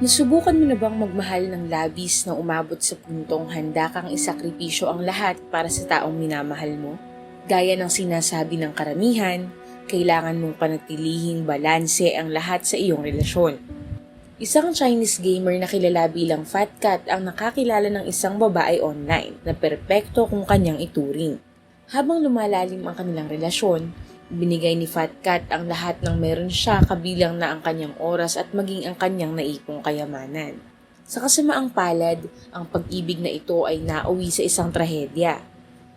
Nasubukan mo na bang magmahal ng labis na umabot sa puntong handa kang isakripisyo ang lahat para sa taong minamahal mo? Gaya ng sinasabi ng karamihan, kailangan mong panatilihing balanse ang lahat sa iyong relasyon. Isang Chinese gamer na kilala bilang Fat Cat ang nakakilala ng isang babae online na perpekto kung kanyang ituring. Habang lumalalim ang kanilang relasyon, binigay ni Fat Cat ang lahat ng meron siya kabilang na ang kanyang oras at maging ang kanyang naipong kayamanan. Sa kasamaang palad, ang pag-ibig na ito ay nauwi sa isang trahedya.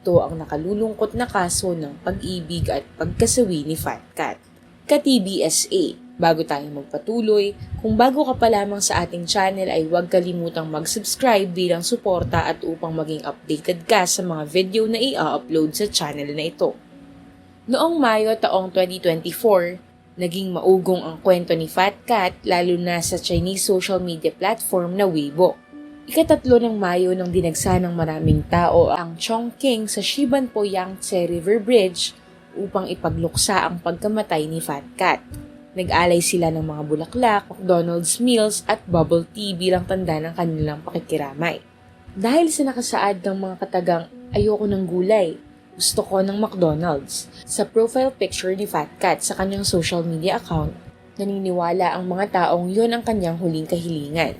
Ito ang nakalulungkot na kaso ng pag-ibig at pagkasawi ni Fat Cat. Ka-TBSA, bago tayo magpatuloy, kung bago ka pa lamang sa ating channel ay huwag kalimutang mag-subscribe bilang suporta at upang maging updated ka sa mga video na i-upload sa channel na ito. Noong Mayo taong 2024, naging maugong ang kwento ni Fat Cat lalo na sa Chinese social media platform na Weibo. Ika-3 ng Mayo nang dinagsa ng maraming tao ang Chongqing sa Shibanpo Yangtze River Bridge upang ipagluksa ang pagkamatay ni Fat Cat. Nag-alay sila ng mga bulaklak, McDonald's meals at bubble tea bilang tanda ng kanilang pakikiramay. Dahil sa nakasaad ng mga katagang "Ayoko ng gulay, gusto ko ng McDonald's" sa profile picture ni Fat Cat sa kanyang social media account, naniniwala ang mga taong yon ang kanyang huling kahilingan.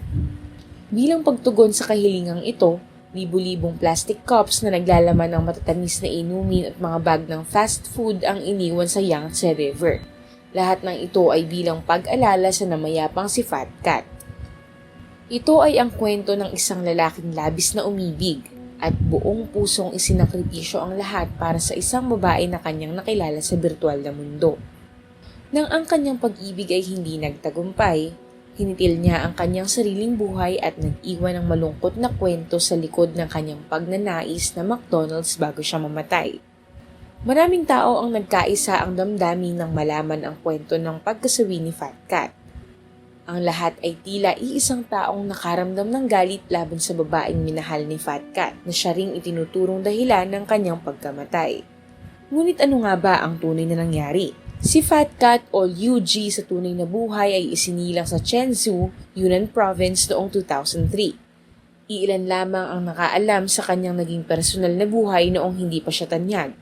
Bilang pagtugon sa kahilingang ito, libu-libong plastic cups na naglalaman ng matatamis na inumin at mga bag ng fast food ang iniwan sa Yangtze River. Lahat ng ito ay bilang pag-alala sa namayapang si Fat Cat. Ito ay ang kwento ng isang lalaking labis na umibig at buong pusong isinakripisyo ang lahat para sa isang babae na kanyang nakilala sa birtual na mundo. Nang ang kanyang pag-ibig ay hindi nagtagumpay, hinitil niya ang kanyang sariling buhay at nag-iwan ng malungkot na kwento sa likod ng kanyang pagnanais na McDonald's bago siya mamatay. Maraming tao ang nagkaisa ang damdamin nang malaman ang kwento ng pagkasawi ni Fat Cat. Ang lahat ay tila iisang taong nakaramdam ng galit laban sa babaeng minahal ni Fat Cat na siya ring itinuturong dahilan ng kanyang pagkamatay. Ngunit ano nga ba ang tunay na nangyari? Si Fat Cat o Liu Ji sa tunay na buhay ay isinilang sa Chenzhou, Yunnan Province noong 2003. Iilan lamang ang nakaalam sa kanyang naging personal na buhay noong hindi pa siya tanyag.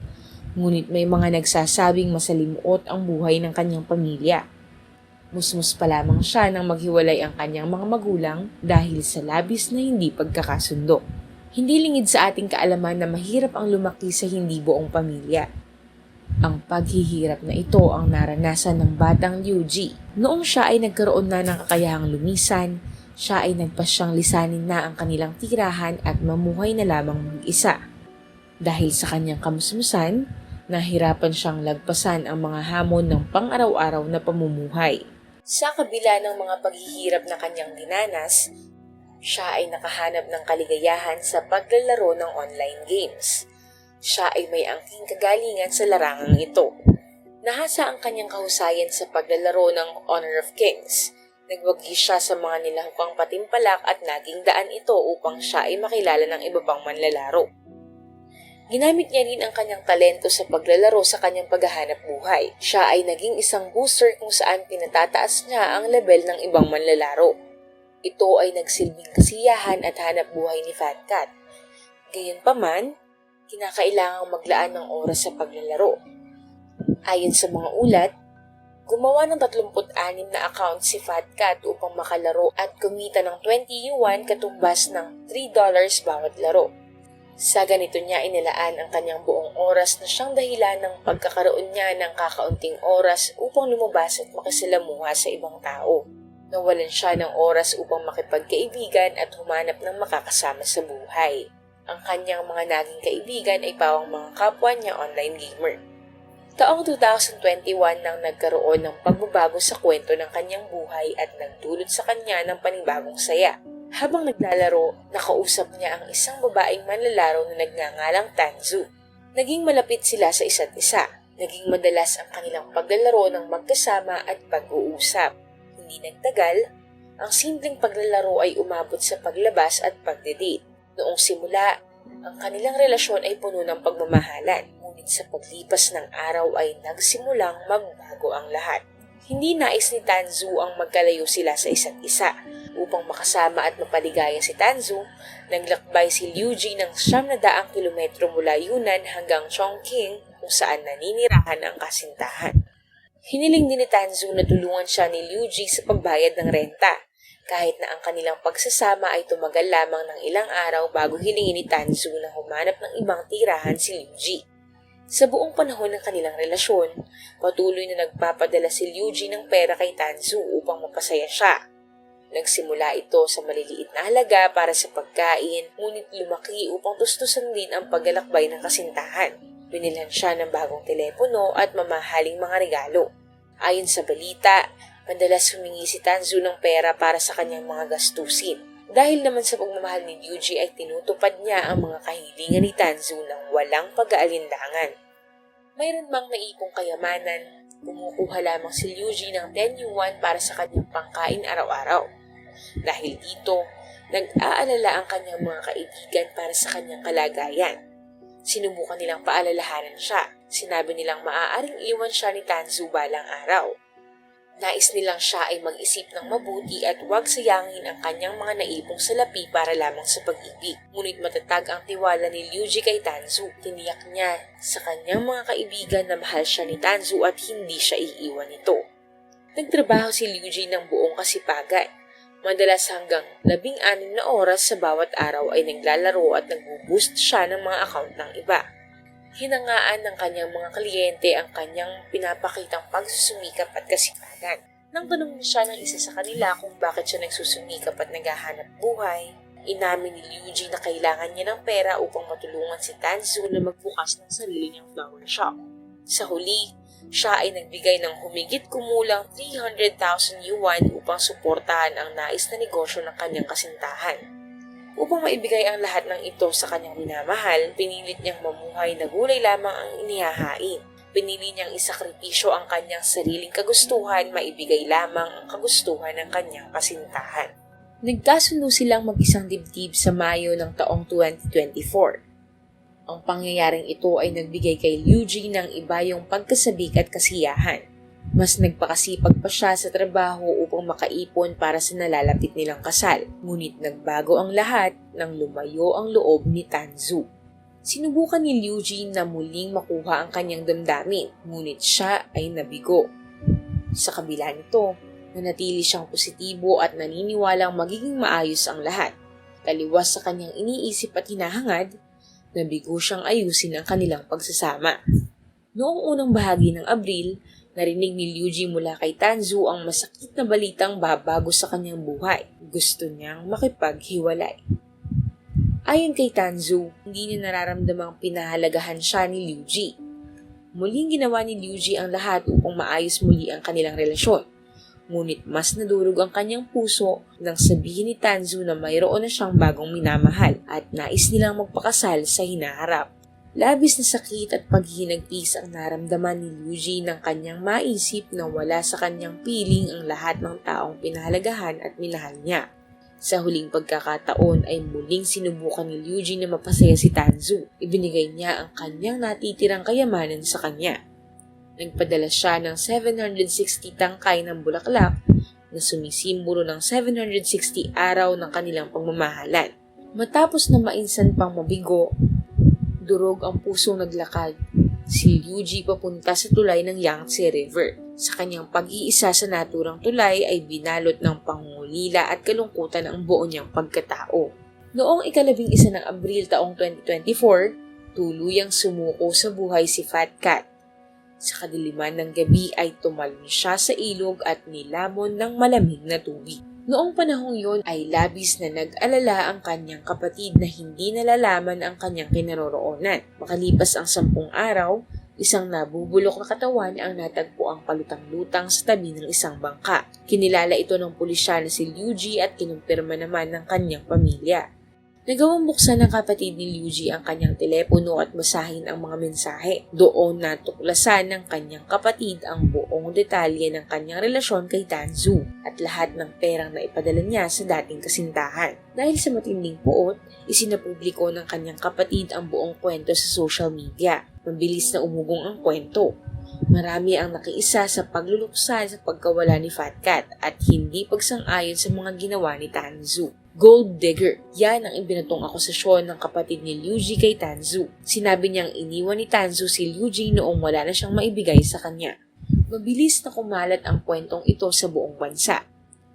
Ngunit may mga nagsasabing masalimuot ang buhay ng kanyang pamilya. Musmus pa lamang siya nang maghiwalay ang kanyang mga magulang dahil sa labis na hindi pagkakasundo. Hindi lingid sa ating kaalaman na mahirap ang lumaki sa hindi buong pamilya. Ang paghihirap na ito ang naranasan ng batang Liu Ji. Noong siya ay nagkaroon na ng kakayahang lumisan, siya ay nagpasyang lisanin na ang kanilang tirahan at mamuhay na lamang mag-isa. Dahil sa kanyang kamusmusan, nahirapan siyang lagpasan ang mga hamon ng pang-araw-araw na pamumuhay. Sa kabila ng mga paghihirap na kanyang dinanas, siya ay nakahanap ng kaligayahan sa paglalaro ng online games. Siya ay may angking kagalingan sa larangang ito. Nahasa ang kanyang kahusayan sa paglalaro ng Honor of Kings. Nagwagi siya sa mga nilahukang patimpalak at naging daan ito upang siya ay makilala ng iba pang manlalaro. Ginamit niya rin ang kanyang talento sa paglalaro sa kanyang paghahanap buhay. Siya ay naging isang booster kung saan pinatataas niya ang level ng ibang manlalaro. Ito ay nagsilbing kasiyahan at hanap buhay ni Fat Cat. Gayunpaman, kinakailangang maglaan ng oras sa paglalaro. Ayon sa mga ulat, gumawa ng 36 na account si Fat Cat upang makalaro at kumita ng 20 yuan katumbas ng $3 bawat laro. Sa ganito niya inilaan ang kanyang buong oras na siyang dahilan ng pagkakaroon niya ng kakaunting oras upang lumabas at makisalamuha sa ibang tao. Nawalan siya ng oras upang makipagkaibigan at humanap ng makakasama sa buhay. Ang kanyang mga naging kaibigan ay pawang mga kapwa niya online gamer. Taong 2021 nang nagkaroon ng pagbabago sa kwento ng kanyang buhay at nagdulot sa kanya ng panibagong saya. Habang naglalaro, nakausap niya ang isang babaeng manlalaro na nagngangalang Tanzu. Naging malapit sila sa isa't isa. Naging madalas ang kanilang paglalaro ng magkasama at pag-uusap. Hindi nagtagal, ang simpleng paglalaro ay umabot sa paglabas at pagde-date. Noong simula, ang kanilang relasyon ay puno ng pagmamahalan. Ngunit sa paglipas ng araw ay nagsimulang magbago ang lahat. Hindi nais ni Tanzu ang magkalayo sila sa isa't isa. Upang makasama at mapaligaya si Tanzu, naglakbay si Liu Ji ng 900 kilometro mula Yunnan hanggang Chongqing kung saan naninirahan ang kasintahan. Hiniling din ni Tanzu na tulungan siya ni Liu Ji sa pagbayad ng renta, kahit na ang kanilang pagsasama ay tumagal lamang ng ilang araw bago hilingin ni Tanzu na humanap ng ibang tirahan si Liu Ji. Sa buong panahon ng kanilang relasyon, patuloy na nagpapadala si Liu Ji ng pera kay Tanzu upang mapasaya siya. Nagsimula ito sa maliliit na halaga para sa pagkain, ngunit lumaki upang tustusan din ang paglalakbay ng kasintahan. Binilhan siya ng bagong telepono at mamahaling mga regalo. Ayon sa balita, madalas humingi si Tanzu ng pera para sa kanyang mga gastusin. Dahil naman sa pagmamahal ni Liu Ji ay tinutupad niya ang mga kahilingan ni Tanzu ng walang pag-aalinlangan. Mayroon mang naipong kayamanan, kumukuha lamang si Liu Ji ng 10 yuan para sa kanyang pangkain araw-araw. Dahil dito, nag-aalala ang kanyang mga kaibigan para sa kanyang kalagayan. Sinubukan nilang paalalahanan siya. Sinabi nilang maaaring iwan siya ni Tanzu balang araw. Nais nilang siya ay mag-isip ng mabuti at huwag sayangin ang kanyang mga naipong salapi para lamang sa pag-ibig. Ngunit matatag ang tiwala ni Liu Ji kay Tanzu. Tiniyak niya sa kanyang mga kaibigan na mahal siya ni Tanzu at hindi siya iiwan nito. Nagtrabaho si Liu Ji ng buong kasipagan. Madalas hanggang 16 na oras sa bawat araw ay naglalaro at nag-boost siya ng mga account ng iba. Hinangaan ng kanyang mga kliyente ang kanyang pinapakitang pagsusumikap at kasipagan. Nang tanong siya ng isa sa kanila kung bakit siya nagsusumikap at naghahanap buhay, inamin ni Liu Ji na kailangan niya ng pera upang matulungan si Tanzu na magbukas ng sarili niyang flower shop. Sa huli, siya ay nagbigay ng humigit kumulang 300,000 yuan upang suportahan ang nais na negosyo ng kanyang kasintahan. Upang maibigay ang lahat ng ito sa kanyang minamahal, pinilit niyang mamuhay na gulay lamang ang inihahain. Pinili niyang isakripisyo ang kanyang sariling kagustuhan, maibigay lamang ang kagustuhan ng kanyang kasintahan. Nagkasundo silang mag-isang dibdib sa Mayo ng taong 2024. Ang pangyayaring ito ay nagbigay kay Liu Ji ng iba yung pagkasabik at kasiyahan. Mas nagpakasipag pa siya sa trabaho upang makaipon para sa nalalapit nilang kasal. Ngunit nagbago ang lahat nang lumayo ang loob ni Tanzu. Sinubukan ni Liu Ji na muling makuha ang kanyang damdamin, ngunit siya ay nabigo. Sa kabila nito, nanatili siyang positibo at naniniwalang magiging maayos ang lahat. Taliwas sa kanyang iniisip at hinahangad, nabigo siyang ayusin ang kanilang pagsasama. Noong unang bahagi ng Abril, narinig ni Liu Ji mula kay Tanzu ang masakit na balitang babago sa kanyang buhay. Gusto niyang makipaghiwalay. Ayon kay Tanzu, hindi niya nararamdamang pinahalagahan siya ni Liu Ji. Muling ginawa ni Liu Ji ang lahat upang maayos muli ang kanilang relasyon. Ngunit mas nadurog ang kanyang puso nang sabihin ni Tanzu na mayroon na siyang bagong minamahal at nais nilang magpakasal sa hinaharap. Labis na sakit at paghihinagpis ang naramdaman ni Liu Ji nang kanyang maisip na wala sa kanyang piling ang lahat ng taong pinahalagahan at minahal niya. Sa huling pagkakataon ay muling sinubukan ni Liu Ji na mapasaya si Tanzu. Ibinigay niya ang kanyang natitirang kayamanan sa kanya. Nagpadala siya ng 760 tangkay ng bulaklak na sumisimbolo ng 760 araw ng kanilang pagmamahalan. Matapos na mainsan pang mabigo, durog ang pusong naglakad, si Liu Ji papunta sa tulay ng Yangtze River. Sa kanyang pag-iisa sa naturang tulay ay binalot ng pangungulila at kalungkutan ang buo niyang pagkatao. Noong 11 ng Abril taong 2024, tuluyang sumuko sa buhay si Fat Cat. Sa kadiliman ng gabi ay tumalon siya sa ilog at nilamon ng malamig na tubig. Noong panahong yon ay labis na nag-alala ang kanyang kapatid na hindi nalalaman ang kanyang kinaroroonan. Makalipas ang 10 araw, isang nabubulok na katawan ang natagpo ang palutang-lutang sa tabi ng isang bangka. Kinilala ito ng pulisya na si Liu Ji at kinumpirma naman ng kanyang pamilya. Nagawang buksan ng kapatid ni Liu Ji ang kanyang telepono at basahin ang mga mensahe. Doon natuklasan ng kanyang kapatid ang buong detalye ng kanyang relasyon kay Tanzu at lahat ng perang na ipadala niya sa dating kasintahan. Dahil sa matinding puot, isinapubliko ng kanyang kapatid ang buong kwento sa social media. Mabilis na umugong ang kwento. Marami ang nakiisa sa pagluluksa sa pagkawala ni Fat Cat at hindi pagsang-ayon sa mga ginawa ni Tanzu. Gold digger, yan ang ibinatong akusasyon ng kapatid ni Liu Ji kay Tanzu. Sinabi niyang iniwan ni Tanzu si Liu Ji noong wala na siyang maibigay sa kanya. Mabilis na kumalat ang kwentong ito sa buong bansa.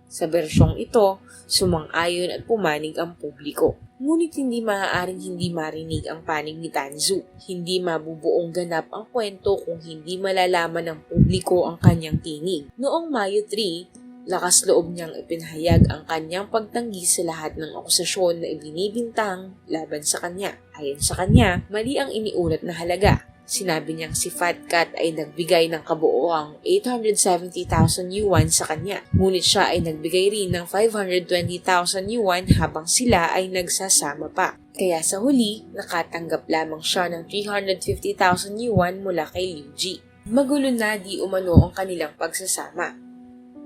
Sa bersyong ito, sumang-ayon at pumanig ang publiko. Ngunit hindi maaaring hindi marinig ang panig ni Tanzu. Hindi mabubuong ganap ang kwento kung hindi malalaman ng publiko ang kanyang tinig. Noong Mayo 3, lakas loob niyang ipinahayag ang kanyang pagtanggi sa lahat ng akusasyon na ibinibintang laban sa kanya. Ayon sa kanya, mali ang iniulat na halaga. Sinabi niyang si Fat Cat ay nagbigay ng kabuoang 870,000 yuan sa kanya. Ngunit siya ay nagbigay rin ng 520,000 yuan habang sila ay nagsasama pa. Kaya sa huli, nakatanggap lamang siya ng 350,000 yuan mula kay Liu Ji. Magulo na di umano ang kanilang pagsasama.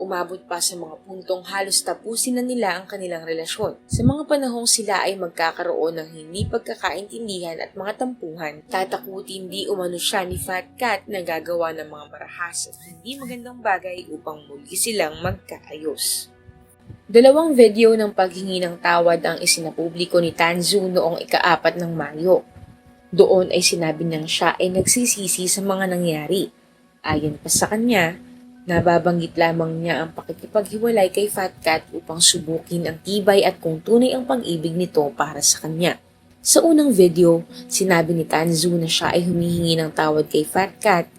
Umabot pa sa mga puntong halos tapusin na nila ang kanilang relasyon. Sa mga panahong sila ay magkakaroon ng hindi pagkakaintindihan at mga tampuhan, tatakutin di umano siya ni Fat Cat na gagawa ng mga marahas at hindi magandang bagay upang muli silang magkaayos. Dalawang video ng paghingi ng tawad ang isinapubliko ni Tanzu noong ika-4 ng Mayo. Doon ay sinabi niyang siya ay nagsisisi sa mga nangyari. Ayon pa sa kanya, nababanggit lamang niya ang pakikipaghiwalay kay Fat Cat upang subukin ang tibay at kung tunay ang pag-ibig nito para sa kanya. Sa unang video, sinabi ni Tanzu na siya ay humihingi ng tawad kay Fat Cat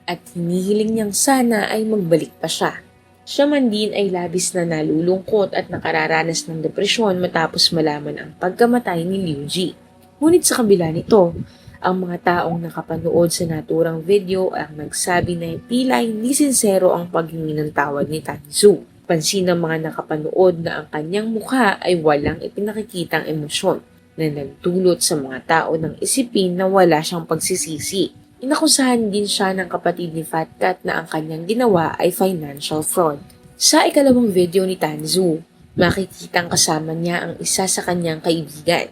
at hinihiling niyang sana ay magbalik pa siya. Siya man din ay labis na nalulungkot at nakararanas ng depresyon matapos malaman ang pagkamatay ni Liu Ji. Ngunit sa kabila nito, ang mga taong nakapanood sa naturang video ang nagsabi na tila hindi sincero ang paghingi ng tawad ni Tanzu. Pansin ng mga nakapanood na ang kanyang mukha ay walang ipinakikitang emosyon na nagdulot sa mga tao ng isipin na wala siyang pagsisisi. Inakusahan din siya ng kapatid ni Fat Cat na ang kanyang ginawa ay financial fraud. Sa ikalawang video ni Tanzu, makikitang kasama niya ang isa sa kanyang kaibigan.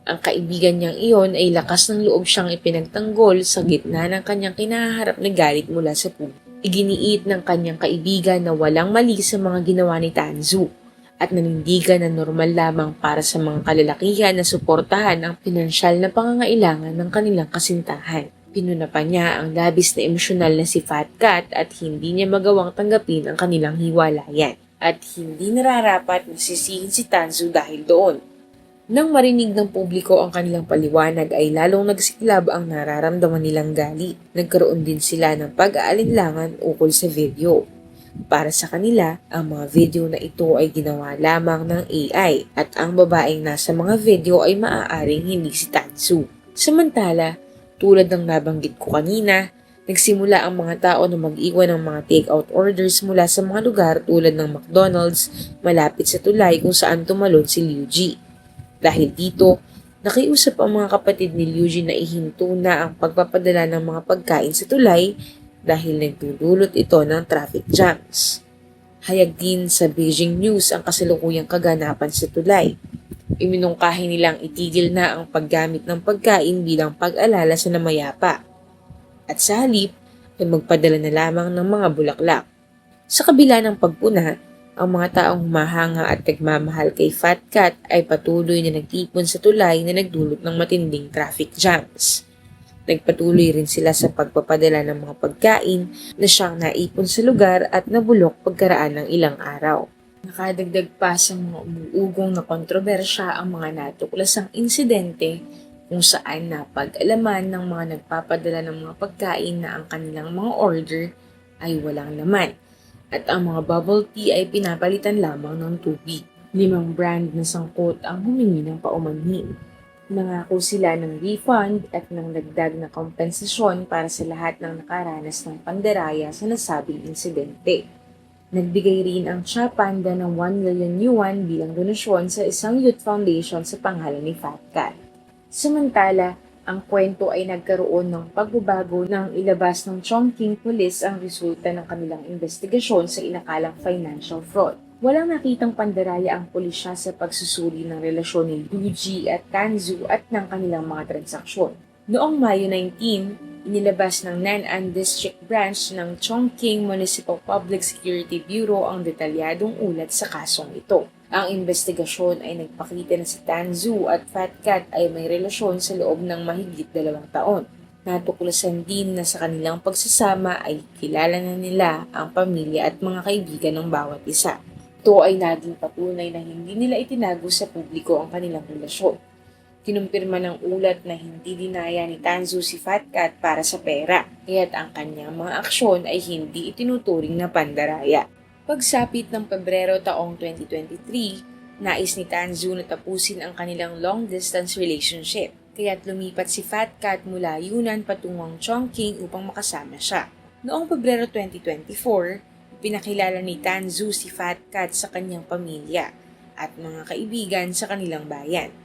Ang kaibigan niyang iyon ay lakas ng loob siyang ipinagtanggol sa gitna ng kanyang kinaharap na galit mula sa publiko. Iginiit ng kanyang kaibigan na walang mali sa mga ginawa ni Tanzu at nanindigan na normal lamang para sa mga kalalakihan na suportahan ang pinansyal na pangangailangan ng kanilang kasintahan. Pinuna pa niya ang labis na emosyonal na si Fat Cat at hindi niya magawang tanggapin ang kanilang hiwalayan at hindi nararapat na sisihin si Tanzu dahil doon. Nang marinig ng publiko ang kanilang paliwanag ay lalong nagsiklab ang nararamdaman nilang galit. Nagkaroon din sila ng pag-aalinlangan ukol sa video. Para sa kanila, ang mga video na ito ay ginawa lamang ng AI at ang babaeng nasa mga video ay maaaring hindi si Tanzu. Samantala, tulad ng nabanggit ko kanina, nagsimula ang mga tao na mag-iwan ng mga take-out orders mula sa mga lugar tulad ng McDonald's malapit sa tulay kung saan tumalon si Liu Ji. Dahil dito, nakiusap ang mga kapatid ni Liu Ji na ihinto na ang pagpapadala ng mga pagkain sa tulay dahil nagdudulot ito ng traffic jams. Hayag din sa Beijing News ang kasalukuyang kaganapan sa tulay. Iminungkahi nilang itigil na ang paggamit ng pagkain bilang pag-alala sa namayapa. At sa halip, ay magpadala na lamang ng mga bulaklak. Sa kabila ng pagpuna, ang mga taong humahanga at nagmamahal kay Fat Cat ay patuloy na nagtipon sa tulay na nagdulot ng matinding traffic jams. Nagpatuloy rin sila sa pagpapadala ng mga pagkain na siyang naipon sa lugar at nabulok pagkaraan ng ilang araw. Nakadagdag pa sa mga umuugong na kontrobersya ang mga natuklasang insidente kung saan napag-alaman ng mga nagpapadala ng mga pagkain na ang kanilang mga order ay walang laman. At ang mga bubble tea ay pinapalitan lamang ng tubig. 5 brand na sangkot ang humingi ng paumanhin. Nangako sila ng refund at ng dagdag na kompensasyon para sa lahat ng nakaranas ng pandaraya sa nasabing insidente. Nagbigay rin ang Cha Panda ng 1 million yuan bilang donasyon sa isang youth foundation sa pangalan ni Fat Cat. Samantala, ang kwento ay nagkaroon ng pagbabago nang ilabas ng Chongqing Police ang resulta ng kanilang investigasyon sa inakalang financial fraud. Walang nakitang pandaraya ang pulisya sa pagsusuri ng relasyon ni Liu Ji at Tanzu at ng kanilang mga transaksyon. Noong Mayo 19, Inilabas ng Nan'an District Branch ng Chongqing Municipal Public Security Bureau ang detalyadong ulat sa kasong ito. Ang investigasyon ay nagpakita na si Tan Zhu at Fat Cat ay may relasyon sa loob ng mahigit 2 taon. Natuklasan din na sa kanilang pagsasama ay kilala na nila ang pamilya at mga kaibigan ng bawat isa. Ito ay naging patunay na hindi nila itinago sa publiko ang kanilang relasyon. Kinumpirma ng ulat na hindi dinaya ni Tan Zhu si Fat Cat para sa pera, kaya't ang kanyang mga aksyon ay hindi itinuturing na pandaraya. Pagsapit ng Pebrero taong 2023, nais ni Tan Zhu na tapusin ang kanilang long-distance relationship, kaya't lumipat si Fat Cat mula Yunnan patungong Chongqing upang makasama siya. Noong Pebrero 2024, pinakilala ni Tan Zhu si Fat Cat sa kanyang pamilya at mga kaibigan sa kanilang bayan.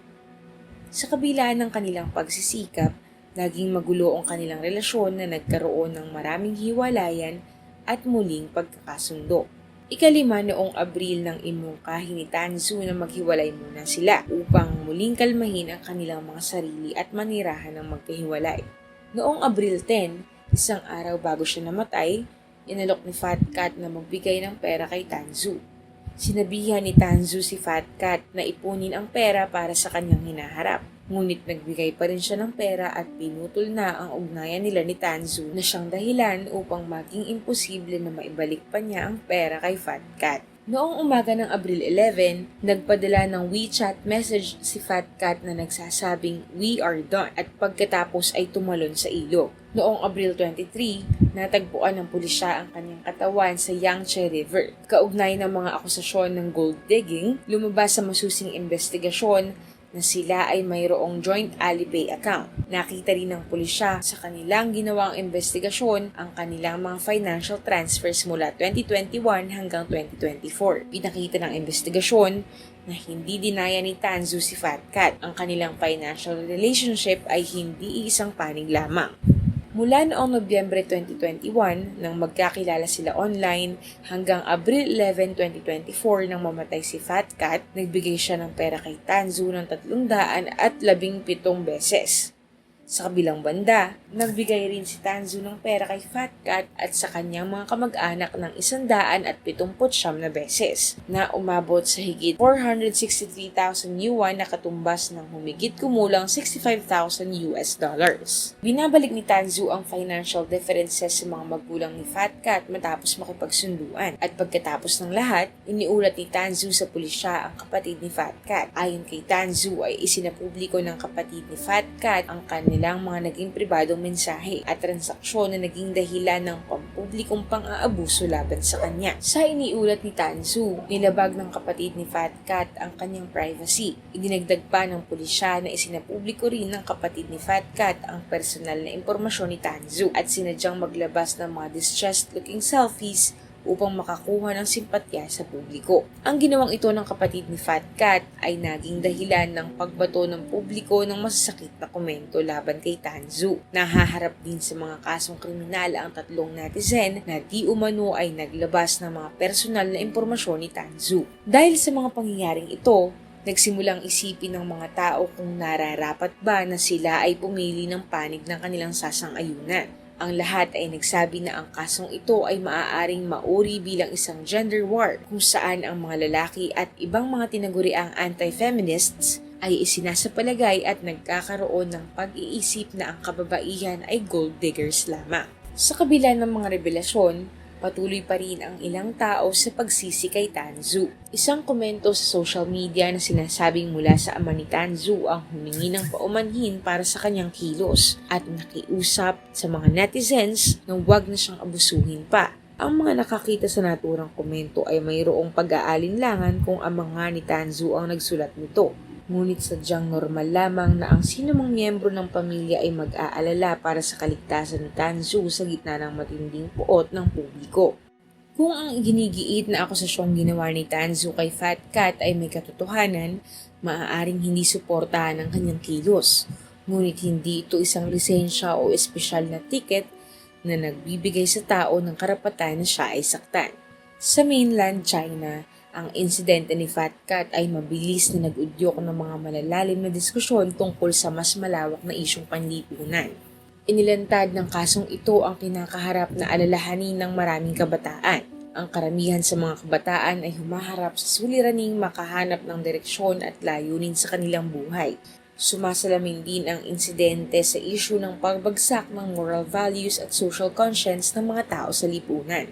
Sa kabila ng kanilang pagsisikap, naging magulo ang kanilang relasyon na nagkaroon ng maraming hiwalayan at muling pagkakasundo. Ikalima noong Abril nang imungkahi ni Tan Zhu na maghiwalay muna sila upang muling kalmahin ang kanilang mga sarili at manirahan ng magkahiwalay. Noong Abril 10, isang araw bago siya namatay, inalok ni Fat Cat na magbigay ng pera kay Tan Zhu. Sinabihan ni Tan Zhu si Fat Cat na ipunin ang pera para sa kanyang hinaharap. Ngunit nagbigay pa rin siya ng pera at pinutol na ang ugnayan nila ni Tan Zhu na siyang dahilan upang maging imposible na maibalik pa niya ang pera kay Fat Cat. Noong umaga ng Abril 11, nagpadala ng WeChat message si Fat Cat na nagsasabing "We are done" at pagkatapos ay tumalon sa ilog. Noong Abril 23, natagpuan ng pulisya ang kanyang katawan sa Yangtze River. Kaugnay ng mga akusasyon ng gold digging, lumabas sa masusing investigasyon na sila ay mayroong joint Alipay account. Nakita rin ng pulisya sa kanilang ginawang investigasyon ang kanilang mga financial transfers mula 2021 hanggang 2024. Pinakita ng investigasyon na hindi dinaya ni Tan Zhu si Fat Cat. Ang kanilang financial relationship ay hindi isang panig lamang. Mula noong Nobyembre 2021 nang magkakilala sila online hanggang Abril 11, 2024 nang mamatay si Fat Cat, nagbigay siya ng pera kay Tan Zhu ng 317 beses. Sa kabilang banda, nagbigay rin si Tan Zhu ng pera kay Fat Cat at sa kanyang mga kamag-anak ng 179 beses na umabot sa higit 463,000 yuan na katumbas ng humigit kumulang $65,000. Binabalik ni Tan Zhu ang financial differences sa mga magulang ni Fat Cat matapos makipagsunduan at pagkatapos ng lahat, iniulat ni Tan Zhu sa pulisya ang kapatid ni Fat Cat. Ayon kay Tan Zhu ay isinapubliko ng kapatid ni Fat Cat ang kanilang mga naging pribadong mensahe at transaksyon na naging dahilan ng pampublikong pang-aabuso laban sa kanya. Sa iniulat ni Tan Zhu, nilabag ng kapatid ni Fat Cat ang kanyang privacy. Idinagdag pa ng pulisya na isinapubliko rin ng kapatid ni Fat Cat ang personal na impormasyon ni Tan Zhu at sinadyang maglabas ng mga distressed-looking selfies upang makakuha ng simpatya sa publiko. Ang ginawang ito ng kapatid ni Fat Cat ay naging dahilan ng pagbato ng publiko ng masasakit na komento laban kay Tan Zhu. Nahaharap din sa mga kasong kriminal ang tatlong netizen na di umano ay naglabas ng mga personal na impormasyon ni Tan Zhu. Dahil sa mga pangyayaring ito, nagsimulang isipin ng mga tao kung nararapat ba na sila ay pumili ng panig ng kanilang sasang-ayunan. Ang lahat ay nagsabi na ang kasong ito ay maaaring mauri bilang isang gender war kung saan ang mga lalaki at ibang mga tinaguriang anti-feminists ay isinasapalagay at nagkakaroon ng pag-iisip na ang kababaihan ay gold diggers lamang. Sa kabila ng mga revelasyon, patuloy pa rin ang ilang tao sa pagsisi kay Tan Zhu. Isang komento sa social media na sinasabing mula sa ama ni Tan Zhu ang humingi ng paumanhin para sa kanyang kilos at nakiusap sa mga netizens na huwag na siyang abusuhin pa. Ang mga nakakita sa naturang komento ay mayroong pag-aalinlangan kung ama nga ni Tan Zhu ang nagsulat nito. Ngunit sadyang normal lamang na ang sinumang miyembro ng pamilya ay mag-aalala para sa kaligtasan ni Tan Zhu sa gitna ng matinding puot ng publiko. Kung ang ginigiit na akusasyong ginawa ni Tan Zhu kay Fat Cat ay may katotohanan, maaaring hindi suportahan ang kanyang kilos. Ngunit hindi ito isang lisensya o espesyal na ticket na nagbibigay sa tao ng karapatan na siya ay saktan. Sa mainland China, ang insidente ni Fat Cat ay mabilis na nag-udyok ng mga malalalim na diskusyon tungkol sa mas malawak na isyong panlipunan. Inilantad ng kasong ito ang kinakaharap na alalahanin ng maraming kabataan. Ang karamihan sa mga kabataan ay humaharap sa suliraning makahanap ng direksyon at layunin sa kanilang buhay. Sumasalamin din ang insidente sa isyu ng pagbagsak ng moral values at social conscience ng mga tao sa lipunan.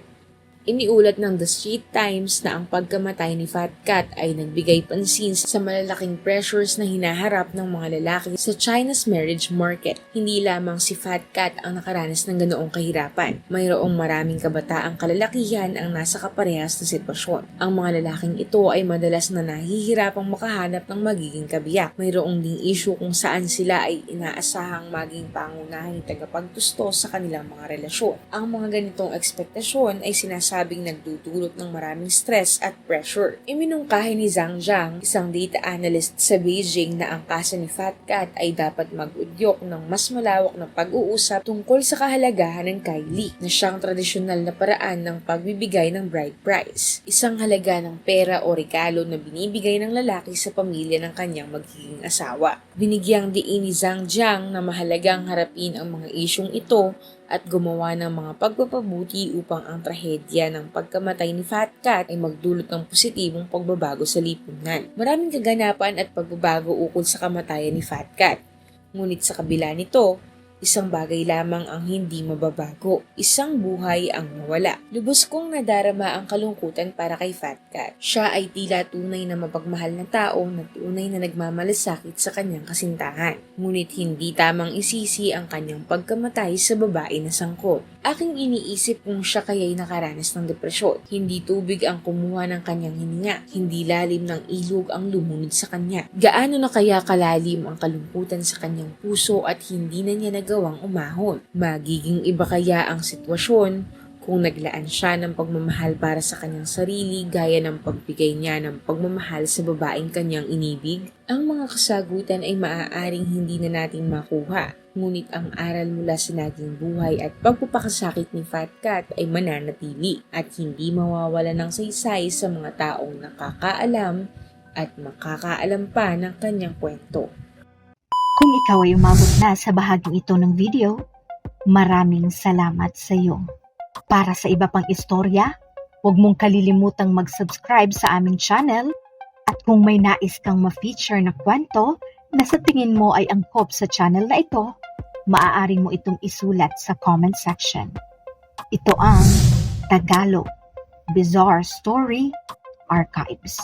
Iniulat ng The Straits Times na ang pagkamatay ni Fat Cat ay nagbigay pansin sa malalaking pressures na hinaharap ng mga lalaki sa China's marriage market. Hindi lamang si Fat Cat ang nakaranas ng ganoong kahirapan. Mayroong maraming kabataang kalalakihan ang nasa kaparehas na sitwasyon. Ang mga lalaking ito ay madalas na nahihirapang makahanap ng magiging kabiyak. Mayroong ding issue kung saan sila ay inaasahang maging pangunahing tagapagtusto sa kanilang mga relasyon. Ang mga ganitong ekspektasyon ay sinasabing nagdudulot ng maraming stress at pressure. Iminungkahi ni Zhang Jiang, isang data analyst sa Beijing, na ang kaso ni Fat Cat ay dapat mag-udyok ng mas malawak na pag-uusap tungkol sa kahalagahan ng Kylie, na siyang tradisyonal na paraan ng pagbibigay ng bride price, isang halaga ng pera o regalo na binibigay ng lalaki sa pamilya ng kanyang magiging asawa. Binigyang diin ni Zhang Jiang na mahalagang harapin ang mga isyong ito at gumawa ng mga pagpapabuti upang ang trahedya ng pagkamatay ni Fat Cat ay magdulot ng positibong pagbabago sa lipunan. Maraming kaganapan at pagbabago ukol sa kamatayan ni Fat Cat. Ngunit sa kabila nito, isang bagay lamang ang hindi mababago. Isang buhay ang nawala. Lubos kong nadarama ang kalungkutan para kay Fat Cat. Siya ay tila tunay na mapagmahal na tao na tunay na nagmamalasakit sa kanyang kasintahan. Ngunit hindi tamang isisi ang kanyang pagkamatay sa babae na sangkot. Aking iniisip kung siya kaya'y nakaranas ng depresyon. Hindi tubig ang kumuha ng kanyang hininga. Hindi lalim ng ilog ang lumunod sa kanya. Gaano na kaya kalalim ang kalungkutan sa kanyang puso at hindi na niya nagawang umahon? Magiging iba kaya ang sitwasyon kung naglaan siya ng pagmamahal para sa kanyang sarili gaya ng pagbigay niya ng pagmamahal sa babaeng kanyang inibig? Ang mga kasagutan ay maaaring hindi na natin makuha. Ngunit ang aral mula sa naging buhay at pagpapakasakit ni Fat Cat ay mananatili at hindi mawawala ng saysay sa mga taong nakakaalam at makakaalam pa ng kanyang kwento. Kung ikaw ay umabot na sa bahaging ito ng video, maraming salamat sa iyo. Para sa iba pang istorya, huwag mong kalilimutang mag-subscribe sa aming channel at kung may nais kang ma-feature na kwento na sa tingin mo ay angkop sa channel na ito, maaari mo itong isulat sa comment section. Ito ang Tagalog Bizarre Story Archives.